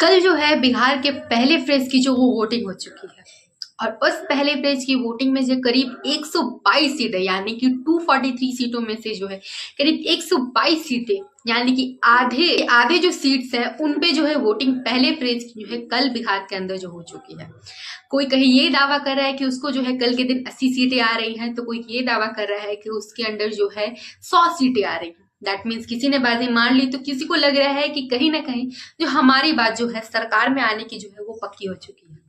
कल जो है बिहार के पहले फेज की जो वो वोटिंग हो चुकी है और उस पहले फेज की वोटिंग में जो करीब 122 सीटें यानी कि 243 सीटों में से जो है करीब 122 सीटें यानी कि आधे आधे जो सीट्स हैं उन पे जो है वोटिंग पहले फेज की जो है कल बिहार के अंदर जो हो चुकी है। कोई कहीं ये दावा कर रहा है कि उसको जो है कल के दिन 80 सीटें आ रही हैं, तो कोई ये दावा कर रहा है कि उसके अंदर जो है 100 सीटें आ रही हैं। दैट मीन्स किसी ने बाजी मार ली तो किसी को लग रहा है कि कहीं ना कहीं जो हमारी बात जो है सरकार में आने की जो है वो पक्की हो चुकी है।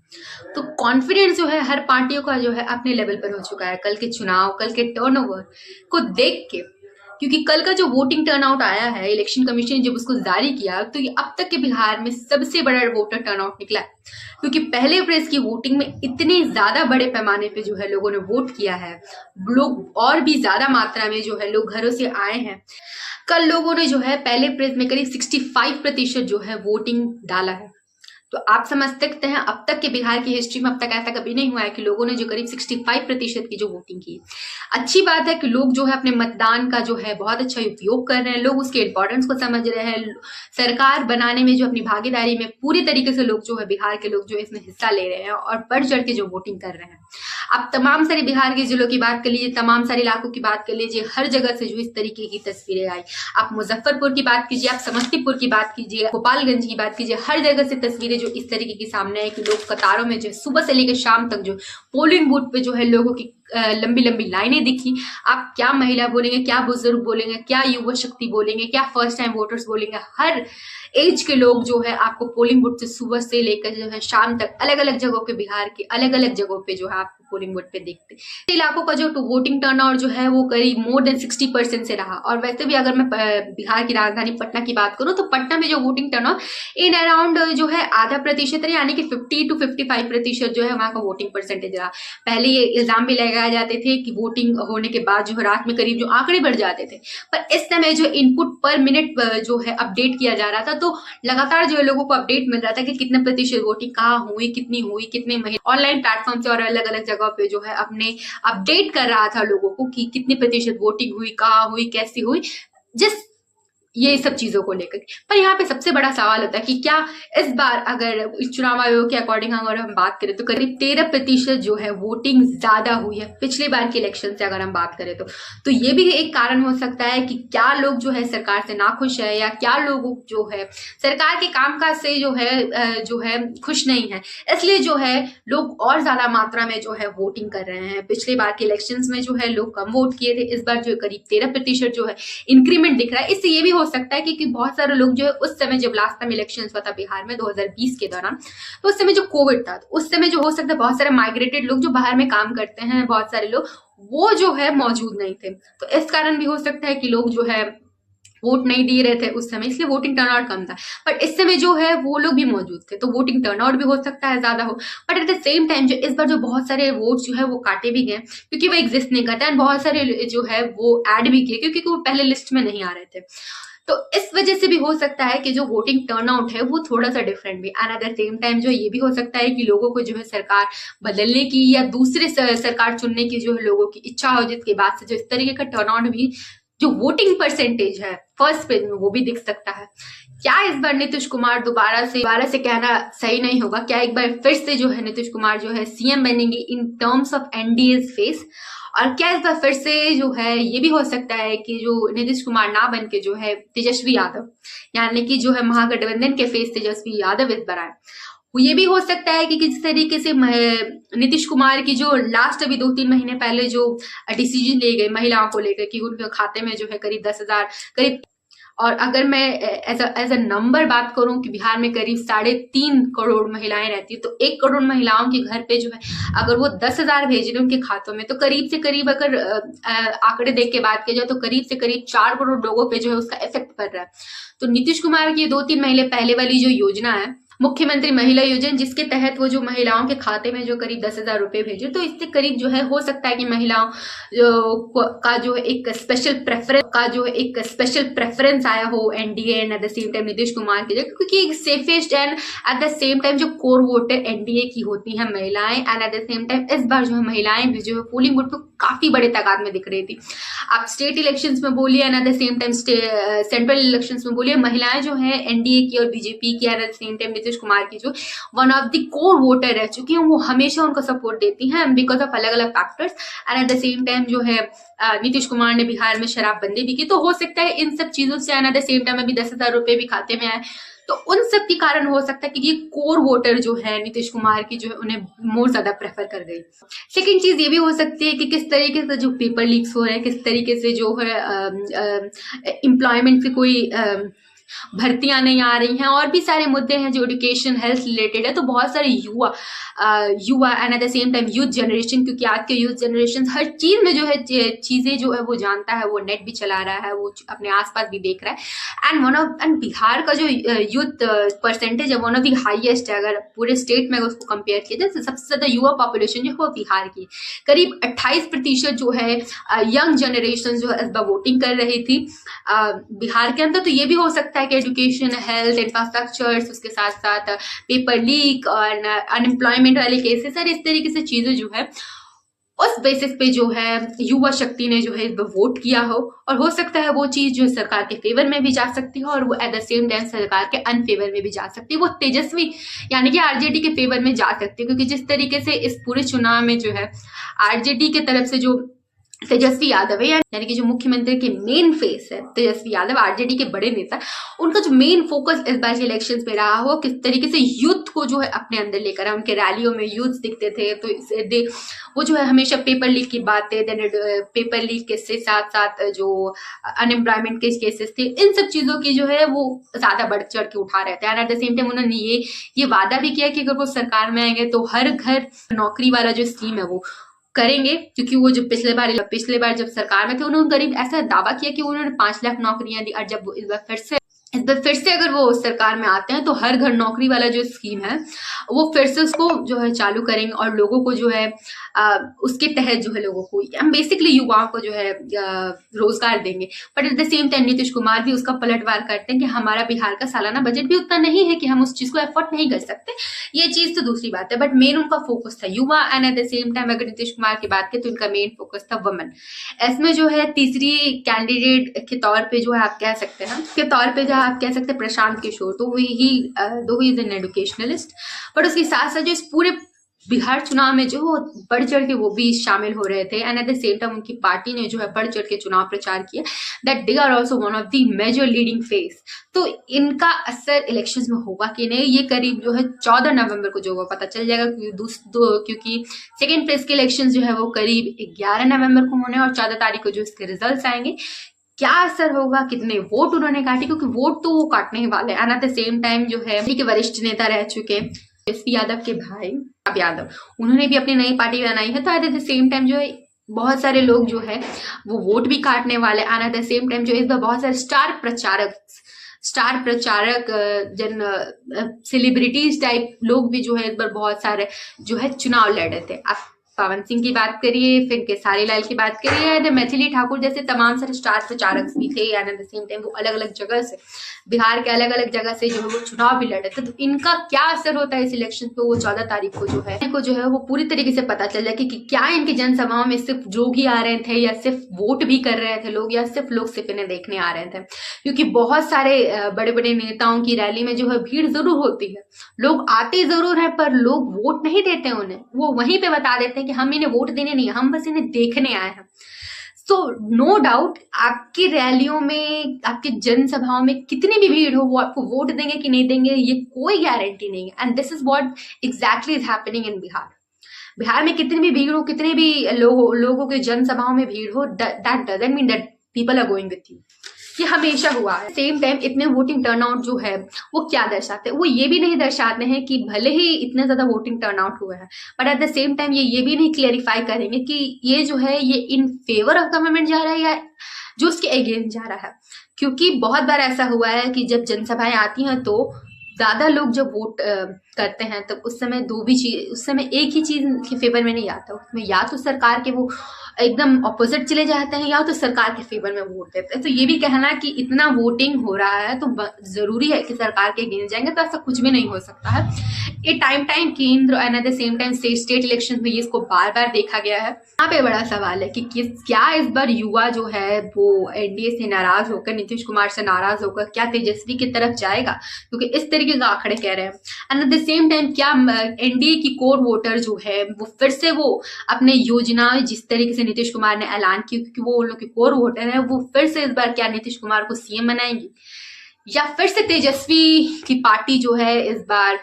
तो कॉन्फिडेंस जो है हर पार्टियों का जो है अपने लेवल पर हो चुका है कल के चुनाव, कल के टर्नओवर को देख के। क्योंकि कल का जो वोटिंग टर्नआउट आया है, इलेक्शन कमीशन ने जब उसको जारी किया तो ये अब तक के बिहार में सबसे बड़ा वोटर टर्नआउट निकला है। क्योंकि पहले फेज की वोटिंग में इतने ज्यादा बड़े पैमाने पे जो है लोगों ने वोट किया है, लोग और भी ज्यादा मात्रा में जो है लोग घरों से आए हैं। कल लोगों ने जो है पहले फेज में करीब 65% जो है वोटिंग डाला है। तो आप समझ सकते हैं अब तक के बिहार की हिस्ट्री में अब तक ऐसा कभी नहीं हुआ है कि लोगों ने जो करीब 65% की जो वोटिंग की। अच्छी बात है कि लोग जो है अपने मतदान का जो है बहुत अच्छा उपयोग कर रहे हैं, लोग उसके इंपॉर्टेंस को समझ रहे हैं। सरकार बनाने में जो अपनी भागीदारी में पूरी तरीके से लोग जो है बिहार के लोग जो है इसमें हिस्सा ले रहे हैं और बढ़ चढ़ के जो वोटिंग कर रहे हैं। आप तमाम सारे बिहार के जिलों की बात कर लीजिए, तमाम सारे इलाकों की बात कर लीजिए, हर जगह से जो इस तरीके की तस्वीरें आई। आप मुजफ्फरपुर की बात कीजिए, आप समस्तीपुर की बात कीजिए, गोपालगंज की बात कीजिए, हर जगह से तस्वीरें जो इस तरीके की सामने है कि लोग कतारों में जो सुबह से लेकर शाम तक जो पोलिंग बूथ पे जो है लोगों की लंबी लंबी लाइनें दिखी। आप क्या महिला बोलेंगे, क्या बुजुर्ग बोलेंगे, क्या युवा शक्ति बोलेंगे, क्या फर्स्ट टाइम वोटर्स बोलेंगे, हर एज के लोग जो है आपको पोलिंग बूथ से सुबह से लेकर जो है शाम तक अलग अलग जगहों पे, बिहार के अलग अलग जगहों पे जो है आपको पोलिंग बूथ पे देखते। इलाकों का जो वोटिंग टर्नआउट जो है वो करीब मोर देन 60% से रहा। और वैसे भी अगर मैं बिहार की राजधानी पटना की बात करूं तो पटना में जो वोटिंग टर्नआउट इन अराउंड जो है आधा प्रतिशत यानी कि 50 to 55% जो है वहां का वोटिंग परसेंटेज रहा। पहले ये इल्जाम भी लगाए जाते थे कि वोटिंग होने के बाद जो है रात में करीब जो आंकड़े बढ़ जाते थे, पर इस समय जो इनपुट पर मिनट जो है अपडेट किया जा रहा था तो लगातार जो है लोगों को अपडेट मिल रहा था कि कितने प्रतिशत वोटिंग कहाँ हुई, कितने महीने ऑनलाइन प्लेटफॉर्म से और अलग अलग जगह पे जो है अपने अपडेट कर रहा था लोगों को कि कितने प्रतिशत वोटिंग हुई, कहाँ हुई, कैसी हुई, जिस ये सब चीजों को लेकर। पर यहाँ पे सबसे बड़ा सवाल होता है कि क्या इस बार अगर इस चुनाव आयोग के अकॉर्डिंग अगर हम बात करें तो करीब 13% जो है वोटिंग ज्यादा हुई है पिछली बार के इलेक्शन से अगर हम बात करें तो ये भी एक कारण हो सकता है कि क्या लोग जो है सरकार से नाखुश है या क्या लोग जो है सरकार के कामकाज से जो है खुश नहीं है, इसलिए जो है लोग और ज्यादा मात्रा में जो है वोटिंग कर रहे हैं। पिछले बार के इलेक्शन में जो है लोग कम वोट किए थे, इस बार जो करीब 13% जो है इंक्रीमेंट दिख रहा है। इससे ये भी हो सकता है कि बहुत सारे लोग जो है उस समय जब लास्ट टाइम इलेक्शन हुआ था बिहार में 2020 के दौरान, तो उस समय जो कोविड था तो उस समय जो हो सकता है बहुत सारे माइग्रेटेड लोग जो बाहर में काम करते हैं, बहुत सारे लोग वो जो है मौजूद नहीं थे। तो इस कारण भी हो सकता है कि लोग जो है वोट नहीं दे रहे थे उस समय, इसलिए वोटिंग टर्नआउट कम था। बट इस समय जो है वो लोग भी मौजूद थे तो वोटिंग टर्नआउट भी हो सकता है ज्यादा हो। But at the same time जो इस बार जो बहुत सारे वोट जो है वो काटे भी गए क्योंकि वो एग्जिस्ट नहीं करता है, बहुत सारे जो है वो ऐड भी किए क्योंकि वो पहले लिस्ट में नहीं आ रहे थे। तो इस वजह से भी हो सकता है कि जो वोटिंग टर्नआउट है वो थोड़ा सा डिफरेंट भी। And at the same time जो ये भी हो सकता है कि लोगों को जो है सरकार बदलने की या दूसरे सरकार चुनने की जो है लोगों की इच्छा हो, जिसके बाद से जो इस तरीके का टर्नआउट भी जो वोटिंग परसेंटेज है फर्स्ट पेज में वो भी दिख सकता है। क्या इस बार नीतीश कुमार दोबारा से कहना सही नहीं होगा, क्या एक बार फिर से जो है नीतीश कुमार जो है सीएम बनेंगे इन टर्म्स ऑफ एनडीए's फेस, और क्या इस बार फिर से जो है ये भी हो सकता है कि जो नीतीश कुमार ना बन के जो है तेजस्वी यादव यानी कि जो है महागठबंधन के फेस तेजस्वी यादव इस बार आए। ये भी हो सकता है कि किस तरीके से नीतीश कुमार की जो लास्ट अभी 2-3 महीने पहले जो डिसीजन लिए गए महिलाओं को लेकर कि उनके खाते में जो है करीब 10,000 करीब, और अगर मैं एज अ नंबर बात करूं कि बिहार में करीब 3.5 करोड़ महिलाएं रहती है, तो 1 करोड़ महिलाओं के घर पे जो है अगर वो 10,000 भेज रहे उनके खातों में, तो करीब से करीब अगर आंकड़े देख के बात की जाए तो करीब से करीब 4 करोड़ लोगों पे जो है उसका इफेक्ट पड़ रहा है। तो नीतीश कुमार की 2-3 महीने पहले वाली जो योजना है मुख्यमंत्री महिला योजना, जिसके तहत वो जो महिलाओं के खाते में जो करीब 10,000 रुपए भेजे, तो इससे करीब जो है हो सकता है कि महिलाओं का जो एक स्पेशल प्रेफरेंस आया हो NDA and at the same time Nitish Kumar की जगह, क्योंकि एक safest and at the same time जो कोर वोटर एनडीए की होती है महिलाएं, and at the same time इस बार जो है महिलाएं भी जो है पोलिंग बूथ पर काफी बड़े तादाद में दिख रही थी। आप स्टेट इलेक्शंस में बोलिए and at the same time central elections में बोलिए, महिलाएं जो है एनडीए की और बीजेपी की and at the same time Nitish Kumar की जो one of the core voter रह चुकी हैं, वो हमेशा उनको सपोर्ट देती हैं बिकॉज ऑफ अलग अलग factors. And at the same time जो है नीतीश कुमार ने बिहार में शराबबंदी भी की, तो हो सकता है इन सब चीजों से एट द सेम टाइम अभी 10,000 रुपए भी खाते में आए, तो उन सब के कारण हो सकता है कि ये कोर वोटर जो है नीतीश कुमार की जो है उन्हें मोर ज्यादा प्रेफर कर गई। सेकंड चीज ये भी हो सकती है कि किस तरीके से जो पेपर लीक्स हो रहे हैं, किस तरीके से जो है एम्प्लॉयमेंट से कोई भर्तियां नहीं आ रही हैं, और भी सारे मुद्दे हैं जो एजुकेशन हेल्थ रिलेटेड है। तो बहुत सारे युवा and at the same time youth generation, क्योंकि आज के यूथ जनरेशन हर चीज में जो है चीजें जो है वो जानता है, वो नेट भी चला रहा है, वो अपने आसपास भी देख रहा है। एंड बिहार का जो यूथ परसेंटेज है वन ऑफ द हाईएस्ट है, अगर पूरे स्टेट में उसको कंपेयर किया जाए तो सबसे ज्यादा युवा पॉपुलेशन जो है बिहार की, करीब 28% जो है यंग जनरेशन जो है इस बार वोटिंग कर रही थी बिहार के अंदर। तो ये भी हो सकता है कि एजुकेशन हेल्थ इंफ्रास्ट्रक्चर, उसके साथ साथ पेपर लीक और अनएम्प्लॉयमेंट वाले केसेस और इस तरीके से चीजें जो है उस बेसिस पे जो है युवा शक्ति ने जो है वोट किया हो, और हो सकता है वो चीज जो सरकार के फेवर में भी जा सकती है और वो एट द सेम टाइम सरकार के अनफेवर में भी जा सकती है, वो तेजस्वी यानी कि आरजेडी के फेवर में जा सकती है। क्योंकि जिस तरीके से इस पूरे चुनाव में जो है आरजेडी की तरफ से जो तेजस्वी यादव है, यानी कि जो मुख्यमंत्री के मेन फेस है तेजस्वी यादव, आरजेडी के बड़े नेता, उनका जो मेन फोकस इस बार के इलेक्शंस में रहा हो किस तरीके से यूथ को जो है अपने अंदर लेकर आए। उनके रैलियों में यूथ दिखते थे, तो वो जो है हमेशा पेपर लीक की बातें, देन पेपर लीक के साथ साथ जो अनएम्प्लॉयमेंट के केसेस थे, इन सब चीजों की जो है वो ज्यादा बढ़ चढ़ के उठा रहे थे। And at the same time उन्होंने ये वादा भी किया कि अगर वो सरकार में आएंगे तो हर घर नौकरी वाला जो स्कीम है वो करेंगे, क्योंकि वो जो पिछले बार जब सरकार में थे उन्होंने करीब ऐसा दावा किया कि उन्होंने 5 लाख नौकरियां दी, और जब वो इस बार फिर से अगर वो सरकार में आते हैं तो हर घर नौकरी वाला जो स्कीम है वो फिर से उसको जो है चालू करेंगे और लोगों को जो है उसके तहत जो है लोगों को हम बेसिकली युवाओं को जो है रोजगार देंगे। But at the same time Nitish Kumar भी उसका पलटवार करते हैं कि हमारा बिहार का सालाना बजट भी उतना नहीं है कि हम उस चीज को एफोर्ड नहीं कर सकते। ये चीज तो दूसरी बात है, बट मेन उनका फोकस था युवा। And at the same time अगर नीतीश कुमार की बात करें तो उनका मेन फोकस था वुमेन। इसमें जो है तीसरी कैंडिडेट के तौर पे जो है आप कह सकते हैं प्रशांत किशोर, तो he is an educationalist, but उसके साथ साथ जो इस पूरे बिहार चुनाव में जो बढ़ चढ़ के वो भी शामिल हो रहे थे। And at the same time उनकी पार्टी ने जो है बढ़ चढ़ के चुनाव प्रचार किया that they are also one of the major leading face. तो इनका असर इलेक्शंस में होगा कि नहीं, ये करीब जो है 14 नवंबर को जो वो पता चल जाएगा, क्योंकि सेकेंड प्लेस के इलेक्शन जो है वो करीब 11 नवंबर को होने और 14 तारीख को जो इसके रिजल्ट आएंगे, क्या असर होगा, कितने वोट उन्होंने काटे, क्योंकि वोट तो वो काटने ही वाले। And at the same time जो है के वरिष्ठ नेता रह चुके तेजस्वी यादव के भाई यादव, उन्होंने भी अपनी नई पार्टी बनाई है। तो एट द सेम टाइम जो है बहुत सारे लोग जो है वो वोट भी काटने वाले। And at the same time जो इस बार बहुत सारे स्टार प्रचारक जन सेलिब्रिटीज टाइप लोग भी जो है इस बार बहुत सारे जो है चुनाव लड़ रहे थे। आप पवन सिंह की बात करिए, फिर केसारी लाल की बात करिए, मैथिली ठाकुर जैसे तमाम सारे स्टार प्रचारक भी थे। And at the same time वो अलग अलग जगह से, बिहार के अलग अलग जगह से जो है वो चुनाव भी लड़े थे। तो इनका क्या असर होता है इस इलेक्शन पे, वो 14 तारीख को जो है वो पूरी तरीके से पता चल जाए कि क्या इनकी जनसभाओं में सिर्फ लोग ही आ रहे थे या सिर्फ वोट भी कर रहे थे लोग, या सिर्फ लोग सिर्फ इन्हें देखने आ रहे थे। क्योंकि बहुत सारे बड़े बड़े नेताओं की रैली में जो है भीड़ जरूर होती है, लोग आते जरूर है पर लोग वोट नहीं देते उन्हें, वो वहीं पे बता देते हैं कि हम इन्हें वोट देने नहीं, हम बस इन्हें देखने आए हैं। सो नो डाउट आपकी रैलियों में, आपकी जनसभाओं में कितनी भी भीड़ हो, वो आपको वोट देंगे कि नहीं देंगे ये कोई गारंटी नहीं है। And this is what exactly is happening in Bihar में कितनी भी भीड़ हो, कितने भी लोगों के जनसभाओं में भीड़ हो, that doesn't mean that people are going with you. ये हमेशा हुआ है। सेम टाइम इतने वोटिंग टर्नआउट जो है वो क्या दर्शाते हैं, वो ये भी नहीं दर्शाते हैं कि भले ही इतने ज्यादा वोटिंग टर्नआउट हुए हैं, but at the same time ये भी नहीं क्लियरिफाई करेंगे कि ये जो है ये इन फेवर ऑफ गवर्नमेंट जा रहा है या जो उसके अगेंस्ट जा रहा है। क्योंकि बहुत बार ऐसा हुआ है कि जब जनसभाएं आती हैं तो ज्यादा लोग जब वोट करते हैं तब उस समय एक ही चीज के फेवर में नहीं आता, उसमें या तो सरकार के वो एकदम ऑपोजिट चले जाते हैं या तो सरकार के फेवर में वोट देते हैं। तो ये भी कहना कि इतना वोटिंग हो रहा है तो जरूरी है कि सरकार के अगेंस्ट जाएंगे, तो ऐसा कुछ भी नहीं हो सकता है। ये टाइम केंद्र and at the same time state election में ये इसको बार बार देखा गया है। यहाँ पे बड़ा सवाल है कि क्या इस बार युवा जो है वो एनडीए से नाराज होकर, नीतीश कुमार से नाराज होकर क्या तेजस्वी की तरफ जाएगा, क्योंकि इस तरीके का आंकड़े कह रहे हैं। And at the same time क्या एनडीए की कोर वोटर जो है वो फिर से वो अपने योजना जिस तरीके से नीतीश कुमार ने ऐलान की, क्योंकि वो उन लोग की कोर वोटर है, वो फिर से इस बार क्या नीतीश कुमार को सीएम बनाएंगी, या फिर से तेजस्वी की पार्टी जो है इस बार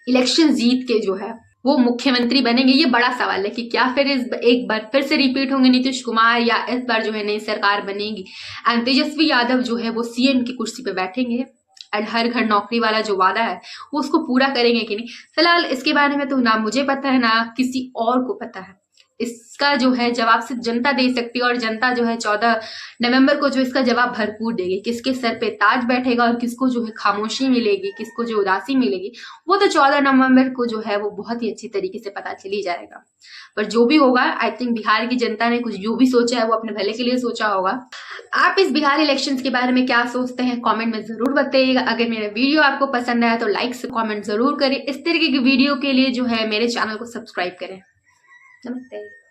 इलेक्शन जीत के जो है वो मुख्यमंत्री बनेंगे। ये बड़ा सवाल है कि क्या फिर एक बार फिर से रिपीट होंगे नीतीश कुमार, या इस बार जो है नई सरकार बनेगी एंड तेजस्वी यादव जो है वो सीएम की कुर्सी पे बैठेंगे एंड हर घर नौकरी वाला जो वादा है वो उसको पूरा करेंगे कि नहीं। फिलहाल इसके बारे में तो ना मुझे पता है ना किसी और को पता है। इसका जो है जवाब सिर्फ जनता दे सकती है, और जनता जो है 14 नवंबर को जो इसका जवाब भरपूर देगी। किसके सर पे ताज बैठेगा और किसको जो है खामोशी मिलेगी, किसको जो उदासी मिलेगी, वो तो 14 नवंबर को जो है वो बहुत ही अच्छी तरीके से पता चल ही जाएगा। पर जो भी होगा, आई थिंक बिहार की जनता ने कुछ जो भी सोचा है वो अपने भले के लिए सोचा होगा। आप इस बिहार इलेक्शंस के बारे में क्या सोचते हैं कमेंट में जरूर बताइएगा। अगर मेरा वीडियो आपको पसंद आया तो लाइक से कमेंट जरूर करें। इस तरीके की वीडियो के लिए जो है मेरे चैनल को सब्सक्राइब करें। नमस्ते।